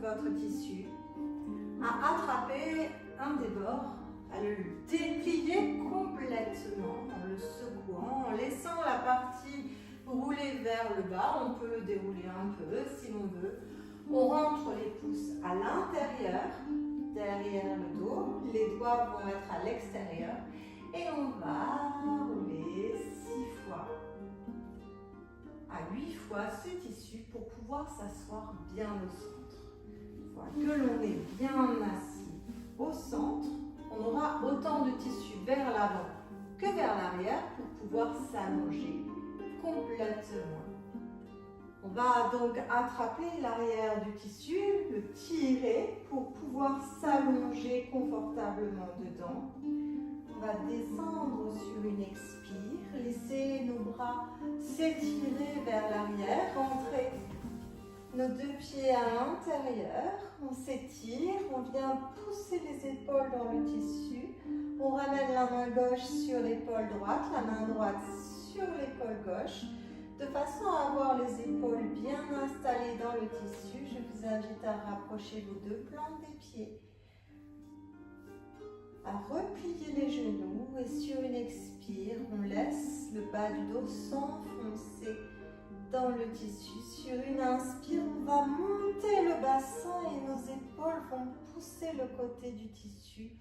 votre tissu, à attraper un des bords, à le déplier complètement en le secouant, en laissant la partie rouler vers le bas. On peut le dérouler un peu si l'on veut. On rentre les pouces à l'intérieur, derrière le dos. Les doigts vont être à l'extérieur. Et on va rouler 6 fois à 8 fois ce tissu pour pouvoir s'asseoir bien au centre. Une fois que l'on est bien assis au centre, on aura autant de tissu vers l'avant que vers l'arrière pour pouvoir s'allonger complètement. On va donc attraper l'arrière du tissu, le tirer pour pouvoir s'allonger confortablement dedans. On va descendre sur une expire, laisser nos bras s'étirer vers l'arrière, rentrer nos 2 pieds à l'intérieur, on s'étire, on vient pousser les épaules dans le tissu, on ramène la main gauche sur l'épaule droite, la main droite sur l'épaule gauche, de façon à avoir les épaules bien installées dans le tissu. Je vous invite à rapprocher vos 2 plantes des pieds, à replier les genoux et sur une expire, on laisse le bas du dos s'enfoncer dans le tissu. Sur une inspire, on va monter le bassin et nos épaules vont pousser le côté du tissu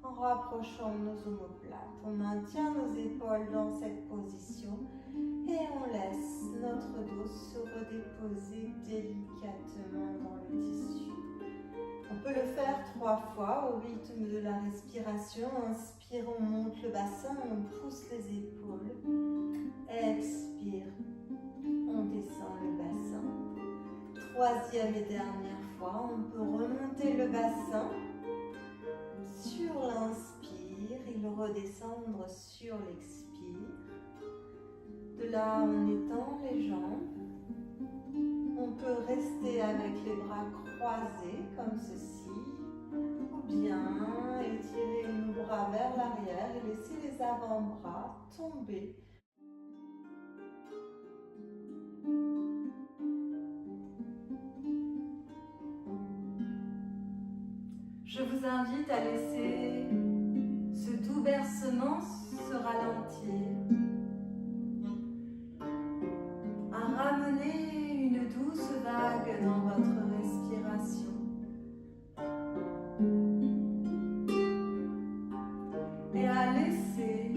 en rapprochant nos omoplates. On maintient nos épaules dans cette position et on laisse notre dos se redéposer délicatement dans le tissu. On peut le faire 3 fois au rythme de la respiration. Inspire, on monte le bassin, on pousse les épaules. Expire, on descend le bassin. 3e et dernière fois, on peut remonter le bassin sur l'inspire et le redescendre sur l'expire. De là, on étend les jambes. On peut rester avec les bras croisés comme ceci, ou bien étirer nos bras vers l'arrière et laisser les avant-bras tomber. Je vous invite à laisser ce doux bercement se ralentir, à ramener une douce vague dans votre respiration. Et à laisser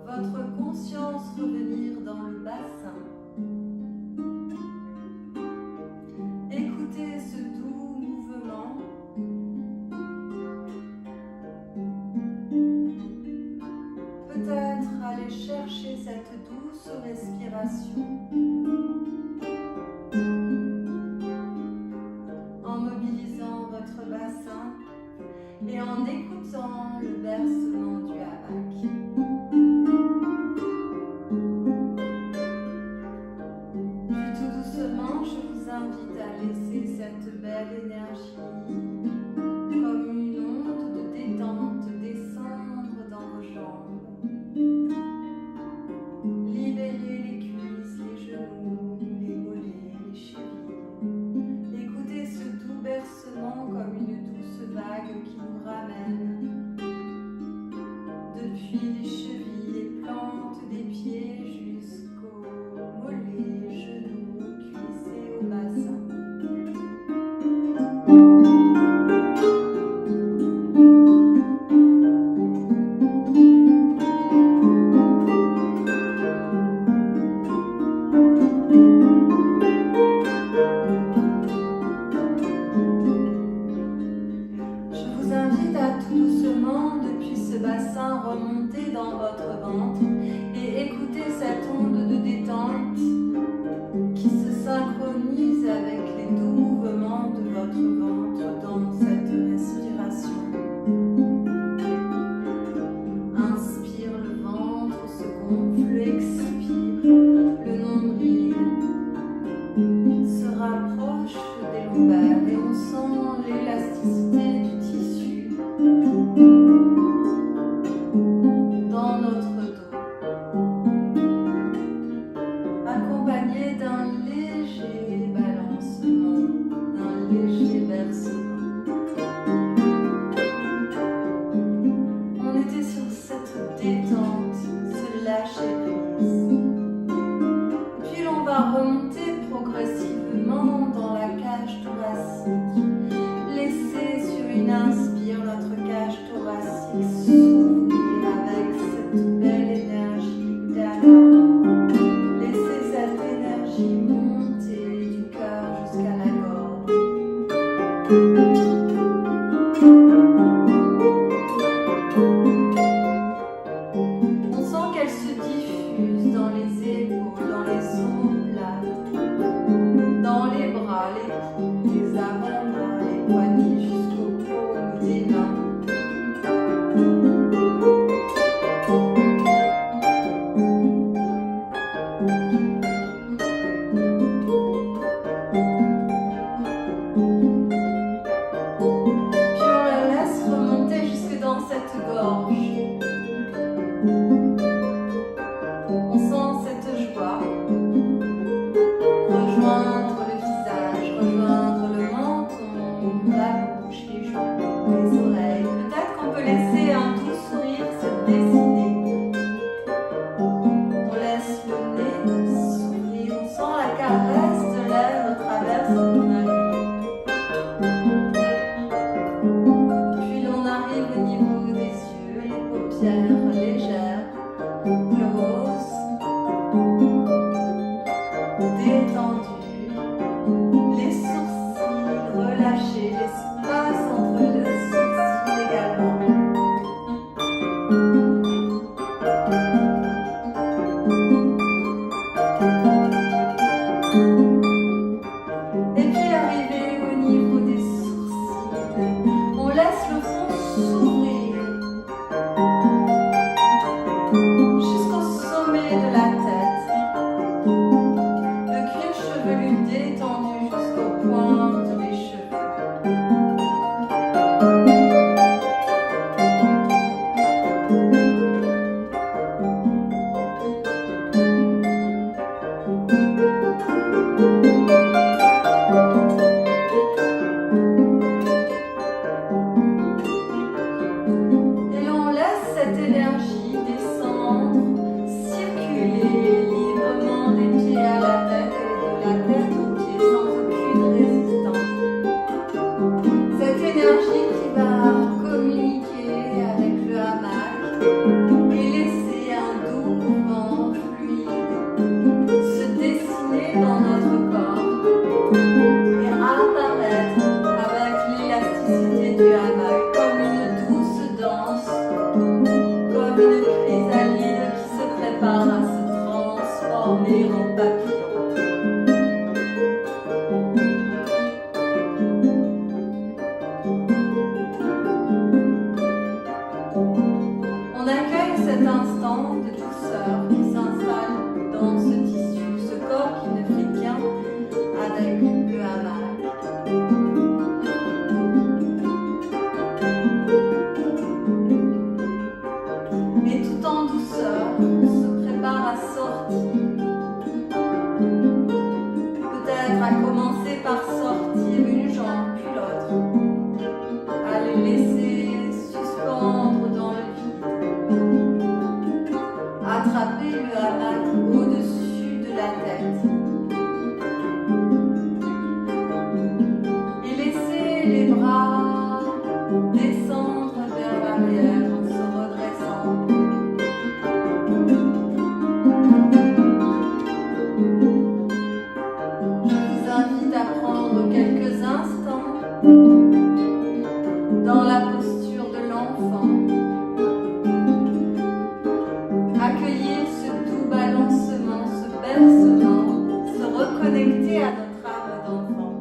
votre conscience revenir dans le bassin. Écoutez ce doux mouvement. Peut-être aller chercher cette douce respiration en mobilisant votre bassin et en écoutant le bercement du hamac. Puis tout doucement, je vous invite à laisser cette belle énergie comme une onde de détente descendre dans vos jambes. Libérez les cuisses, les genoux, les mollets, les chevilles. Écoutez ce doux bercement comme une douce vague qui nous ramène depuis les chevilles et plantes des pieds jusqu'aux mollets, genoux, cuisses et au bassin. Remontez dans votre ventre et écoutez cette onde de détente qui se synchronise avec les doux mouvements de votre ventre dans cette respiration. Inspire, le ventre se gonfle, expire, le nombril se rapproche des lombaires et on sent l'élasticité du tissu dans notre dos. paupières légères, closes, détendues, les sourcils relâchés, l'espace entre les sourcils également. Et puis arrivé au niveau des sourcils, on laisse le front s'ouvrir jusqu'au sommet de la tête. Le cuir chevelu détendu jusqu'aux pointes des cheveux. Et l'on laisse cette énergie descendre, circuler librement des pieds à la tête et de la tête aux pieds sans aucune résistance. Cette énergie qui va communiquer avec le hamac et laisser un doux mouvement fluide se dessiner dans notre corps et apparaître avec l'élasticité du hamac comme une douce danse, comme une chrysalide qui se prépare à se transformer en papillon. On accueille cet instant de douceur qui s'installe dans ce tissu, ce corps qui ne fait qu'un avec le hamac. Et tout en douceur, on se prépare à sortir. Peut-être à commencer par sortir une jambe puis l'autre, à les laisser suspendre dans le vide. Attraper le hamac au-dessus de la tête. Et laisser les bras descendre vers l'arrière en se redressant. Je vous invite à prendre quelques instants dans la posture de l'enfant. Accueillir ce doux balancement, ce bercement, se reconnecter à notre âme d'enfant,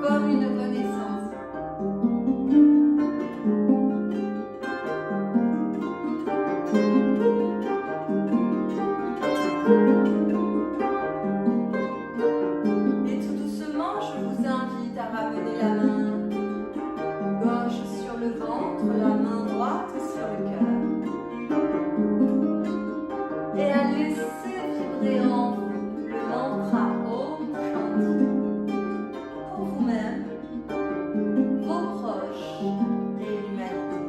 comme une renaissance. Et tout doucement, je vous invite à ramener la main gauche sur le ventre, la main droite sur le cœur. Et à laisser vibrer en vous le mantra Om Shanti pour vous-même, vos proches et l'humanité.